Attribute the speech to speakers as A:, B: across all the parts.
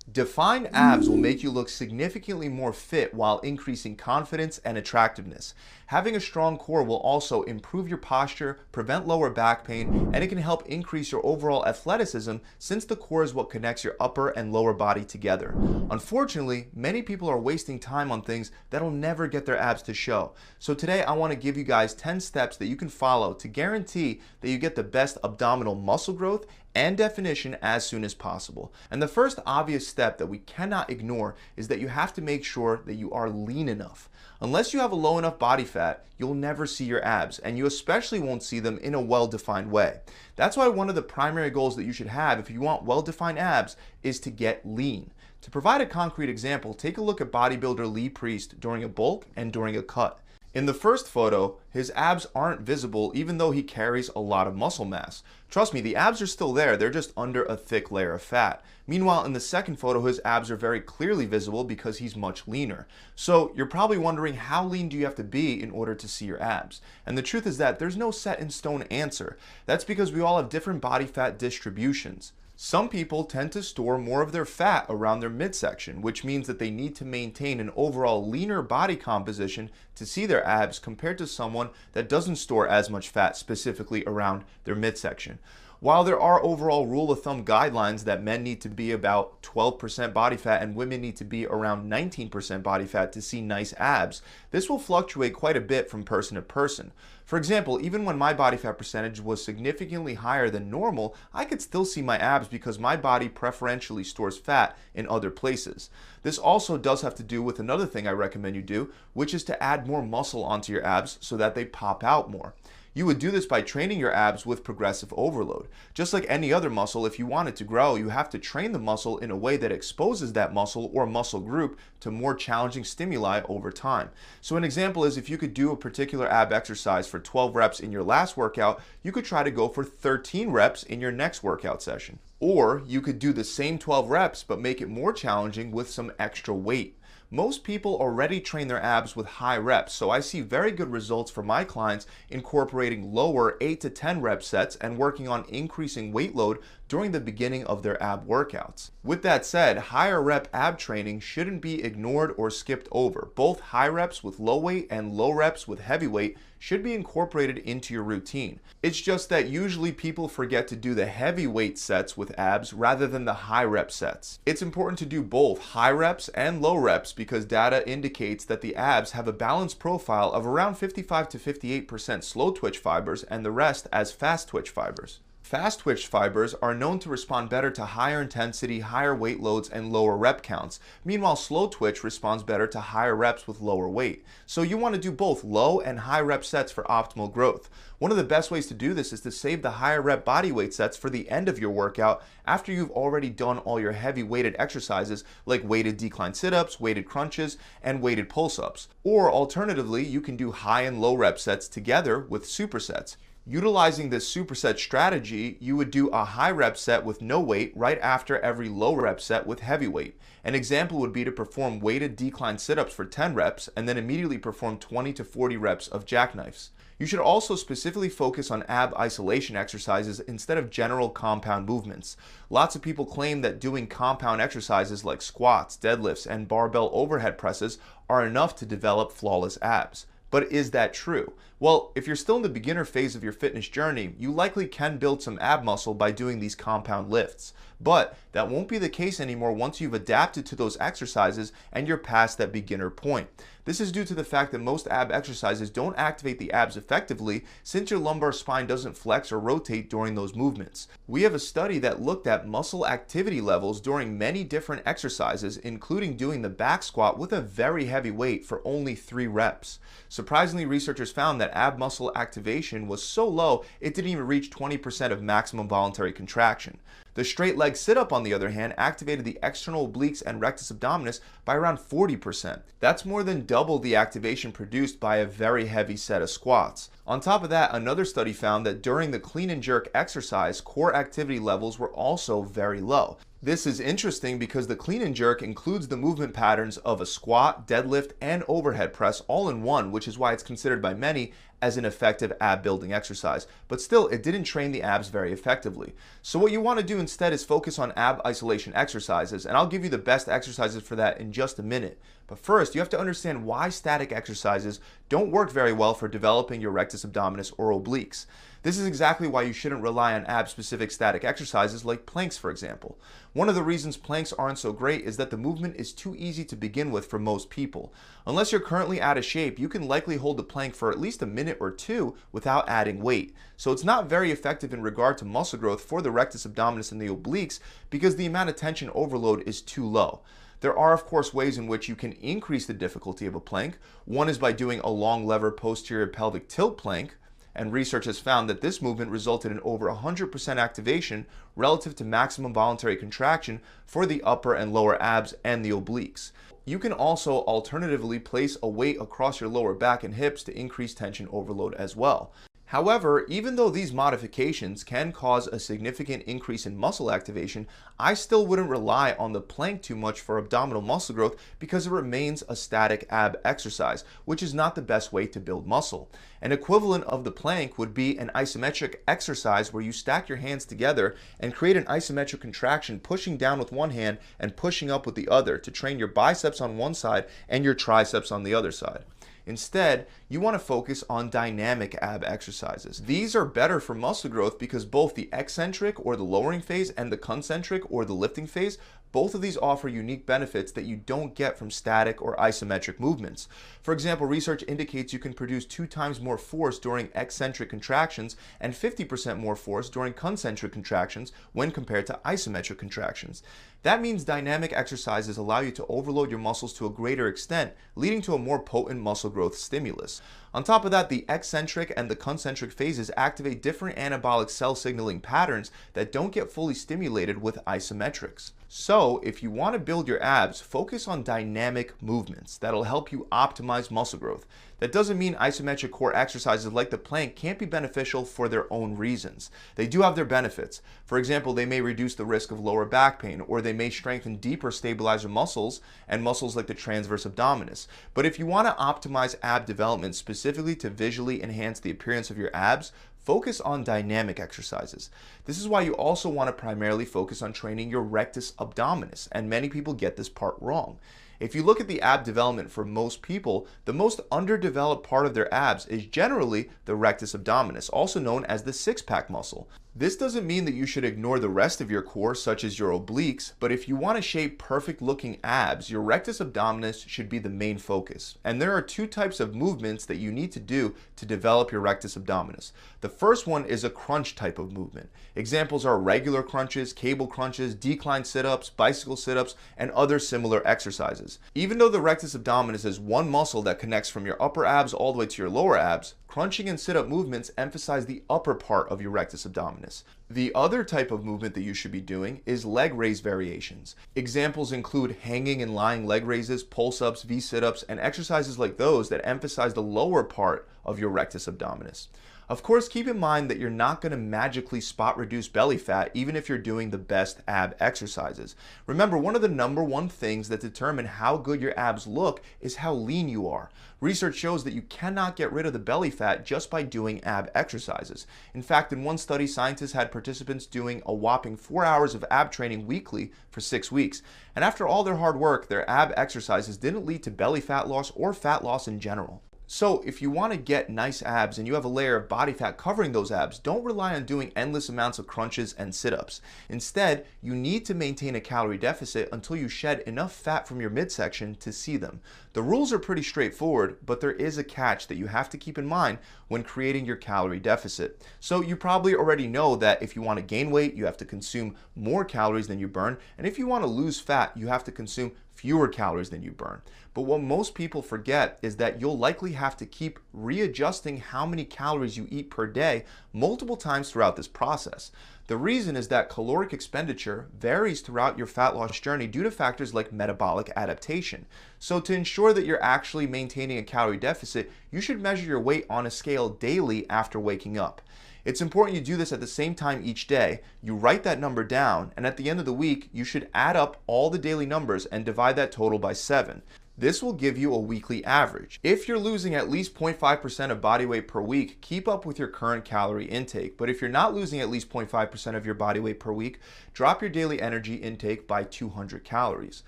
A: Defined abs will make you look significantly more fit while increasing confidence and attractiveness. Having a strong core will also improve your posture, prevent lower back pain, and it can help increase your overall athleticism since the core is what connects your upper and lower body together. Unfortunately, many people are wasting time on things that'll never get their abs to show. So today I want to give you guys 10 steps that you can follow to guarantee that you get the best abdominal muscle growth and definition as soon as possible. And the first obvious step that we cannot ignore is that you have to make sure that you are lean enough. Unless you have a low enough body fat, you'll never see your abs, and you especially won't see them in a well-defined way. That's why one of the primary goals that you should have if you want well-defined abs is to get lean. To provide a concrete example, take a look at bodybuilder Lee Priest during a bulk and during a cut. In the first photo, his abs aren't visible even though he carries a lot of muscle mass. Trust me, the abs are still there, they're just under a thick layer of fat. Meanwhile, in the second photo, his abs are very clearly visible because he's much leaner. So you're probably wondering, how lean do you have to be in order to see your abs? And the truth is that there's no set in stone answer. That's because we all have different body fat distributions. Some people tend to store more of their fat around their midsection, which means that they need to maintain an overall leaner body composition to see their abs compared to someone that doesn't store as much fat specifically around their midsection. While there are overall rule of thumb guidelines that men need to be about 12% body fat and women need to be around 19% body fat to see nice abs, this will fluctuate quite a bit from person to person. For example, even when my body fat percentage was significantly higher than normal, I could still see my abs because my body preferentially stores fat in other places. This also does have to do with another thing I recommend you do, which is to add more muscle onto your abs so that they pop out more. You would do this by training your abs with progressive overload. Just like any other muscle, if you want it to grow, you have to train the muscle in a way that exposes that muscle or muscle group to more challenging stimuli over time. So an example is, if you could do a particular ab exercise for 12 reps in your last workout, you could try to go for 13 reps in your next workout session. Or you could do the same 12 reps but make it more challenging with some extra weight. Most people already train their abs with high reps, so I see very good results for my clients incorporating lower 8 to 10 rep sets and working on increasing weight load during the beginning of their ab workouts. With that said, higher rep ab training shouldn't be ignored or skipped over. Both high reps with low weight and low reps with heavy weight should be incorporated into your routine. It's just that usually people forget to do the heavy weight sets with abs rather than the high rep sets. It's important to do both high reps and low reps because data indicates that the abs have a balanced profile of around 55 to 58% slow twitch fibers and the rest as fast twitch fibers. Fast twitch fibers are known to respond better to higher intensity, higher weight loads, and lower rep counts. Meanwhile, slow twitch responds better to higher reps with lower weight. So you want to do both low and high rep sets for optimal growth. One of the best ways to do this is to save the higher rep body weight sets for the end of your workout after you've already done all your heavy weighted exercises like weighted decline sit-ups, weighted crunches, and weighted pull-ups. Or alternatively, you can do high and low rep sets together with supersets. Utilizing this superset strategy, you would do a high rep set with no weight right after every low rep set with heavy weight. An example would be to perform weighted decline sit-ups for 10 reps and then immediately perform 20 to 40 reps of jackknives. You should also specifically focus on ab isolation exercises instead of general compound movements. Lots of people claim that doing compound exercises like squats, deadlifts, and barbell overhead presses are enough to develop flawless abs. But is that true? Well, if you're still in the beginner phase of your fitness journey, you likely can build some ab muscle by doing these compound lifts. But that won't be the case anymore once you've adapted to those exercises and you're past that beginner point. This is due to the fact that most ab exercises don't activate the abs effectively since your lumbar spine doesn't flex or rotate during those movements. We have a study that looked at muscle activity levels during many different exercises, including doing the back squat with a very heavy weight for only 3 reps. Surprisingly, researchers found that ab muscle activation was so low it didn't even reach 20% of maximum voluntary contraction. The straight leg sit-up, on the other hand, activated the external obliques and rectus abdominis by around 40%. That's more than double the activation produced by a very heavy set of squats. On top of that, another study found that during the clean and jerk exercise, core activity levels were also very low. This is interesting because the clean and jerk includes the movement patterns of a squat, deadlift, and overhead press all in one, which is why it's considered by many as an effective ab building exercise, but still it didn't train the abs very effectively. So what you want to do instead is focus on ab isolation exercises, and I'll give you the best exercises for that in just a minute. But first, you have to understand why static exercises don't work very well for developing your rectus abdominis or obliques. This is exactly why you shouldn't rely on ab-specific static exercises like planks, for example. One of the reasons planks aren't so great is that the movement is too easy to begin with for most people. Unless you're currently out of shape, you can likely hold the plank for at least a minute or two without adding weight. So it's not very effective in regard to muscle growth for the rectus abdominis and the obliques because the amount of tension overload is too low. There are, of course, ways in which you can increase the difficulty of a plank. One is by doing a long lever posterior pelvic tilt plank, and research has found that this movement resulted in over 100% activation relative to maximum voluntary contraction for the upper and lower abs and the obliques. You can also alternatively place a weight across your lower back and hips to increase tension overload as well. However, even though these modifications can cause a significant increase in muscle activation, I still wouldn't rely on the plank too much for abdominal muscle growth because it remains a static ab exercise, which is not the best way to build muscle. An equivalent of the plank would be an isometric exercise where you stack your hands together and create an isometric contraction, pushing down with one hand and pushing up with the other to train your biceps on one side and your triceps on the other side. Instead, you want to focus on dynamic ab exercises. These are better for muscle growth because both the eccentric or the lowering phase and the concentric or the lifting phase, both of these offer unique benefits that you don't get from static or isometric movements. For example, research indicates you can produce 2 times more force during eccentric contractions and 50% more force during concentric contractions when compared to isometric contractions. That means dynamic exercises allow you to overload your muscles to a greater extent, leading to a more potent muscle growth stimulus. On top of that, the eccentric and the concentric phases activate different anabolic cell signaling patterns that don't get fully stimulated with isometrics. So, if you want to build your abs, focus on dynamic movements that'll help you optimize muscle growth. That doesn't mean isometric core exercises like the plank can't be beneficial for their own reasons. They do have their benefits. For example, they may reduce the risk of lower back pain, or they may strengthen deeper stabilizer muscles and muscles like the transverse abdominis. But if you want to optimize ab development specifically to visually enhance the appearance of your abs, focus on dynamic exercises. This is why you also want to primarily focus on training your rectus abdominis, and many people get this part wrong. If you look at the ab development for most people, the most underdeveloped part of their abs is generally the rectus abdominis, also known as the six-pack muscle. This doesn't mean that you should ignore the rest of your core, such as your obliques, but if you want to shape perfect-looking abs, your rectus abdominis should be the main focus. And there are 2 types of movements that you need to do to develop your rectus abdominis. The first one is a crunch type of movement. Examples are regular crunches, cable crunches, decline sit-ups, bicycle sit-ups, and other similar exercises. Even though the rectus abdominis is one muscle that connects from your upper abs all the way to your lower abs, crunching and sit-up movements emphasize the upper part of your rectus abdominis. The other type of movement that you should be doing is leg raise variations. Examples include hanging and lying leg raises, pulse-ups, V-sit-ups, and exercises like those that emphasize the lower part of your rectus abdominis. Of course, keep in mind that you're not going to magically spot reduce belly fat even if you're doing the best ab exercises. Remember, one of the #1 things that determine how good your abs look is how lean you are. Research shows that you cannot get rid of the belly fat just by doing ab exercises. In fact, in one study, scientists had participants doing a whopping 4 hours of ab training weekly for 6 weeks. And after all their hard work, their ab exercises didn't lead to belly fat loss or fat loss in general. So if you want to get nice abs and you have a layer of body fat covering those abs, don't rely on doing endless amounts of crunches and sit-ups. Instead, you need to maintain a calorie deficit until you shed enough fat from your midsection to see them. The rules are pretty straightforward, but there is a catch that you have to keep in mind when creating your calorie deficit. So you probably already know that if you want to gain weight, you have to consume more calories than you burn, and if you want to lose fat, you have to consume fewer calories than you burn. But what most people forget is that you'll likely have to keep readjusting how many calories you eat per day multiple times throughout this process. The reason is that caloric expenditure varies throughout your fat loss journey due to factors like metabolic adaptation. So to ensure that you're actually maintaining a calorie deficit, you should measure your weight on a scale daily after waking up. It's important you do this at the same time each day. You write that number down, and at the end of the week, you should add up all the daily numbers and divide that total by 7. This will give you a weekly average. If you're losing at least 0.5% of body weight per week, keep up with your current calorie intake. But if you're not losing at least 0.5% of your body weight per week, drop your daily energy intake by 200 calories.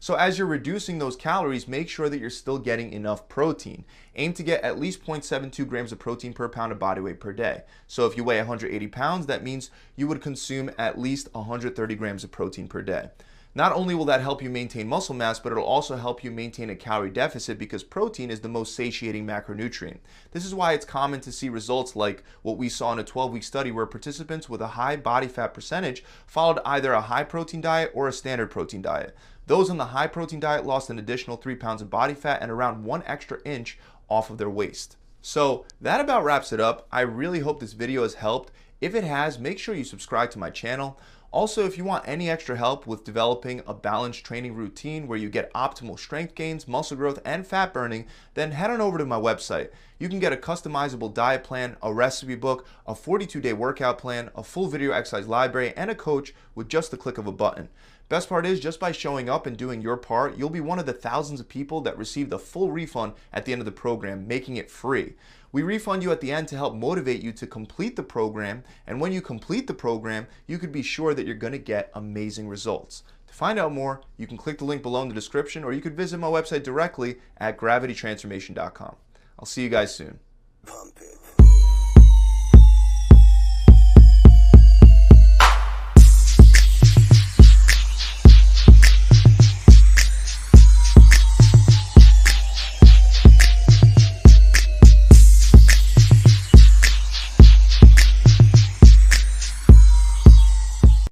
A: So as you're reducing those calories, make sure that you're still getting enough protein. Aim to get at least 0.72 grams of protein per pound of body weight per day. So if you weigh 180 pounds, that means you would consume at least 130 grams of protein per day. Not only will that help you maintain muscle mass, but it'll also help you maintain a calorie deficit because protein is the most satiating macronutrient. This is why it's common to see results like what we saw in a 12-week study where participants with a high body fat percentage followed either a high protein diet or a standard protein diet. Those on the high protein diet lost an additional 3 pounds of body fat and around 1 extra inch off of their waist. So that about wraps it up. I really hope this video has helped. If it has, make sure you subscribe to my channel. Also, if you want any extra help with developing a balanced training routine where you get optimal strength gains, muscle growth, and fat burning, then head on over to my website. You can get a customizable diet plan, a recipe book, a 42-day workout plan, a full video exercise library, and a coach with just the click of a button. Best part is, just by showing up and doing your part, you'll be one of the thousands of people that receive the full refund at the end of the program, making it free. We refund you at the end to help motivate you to complete the program, and when you complete the program, you could be sure that you're going to get amazing results. To find out more, you can click the link below in the description, or you could visit my website directly at gravitytransformation.com. I'll see you guys soon.
B: Pump it.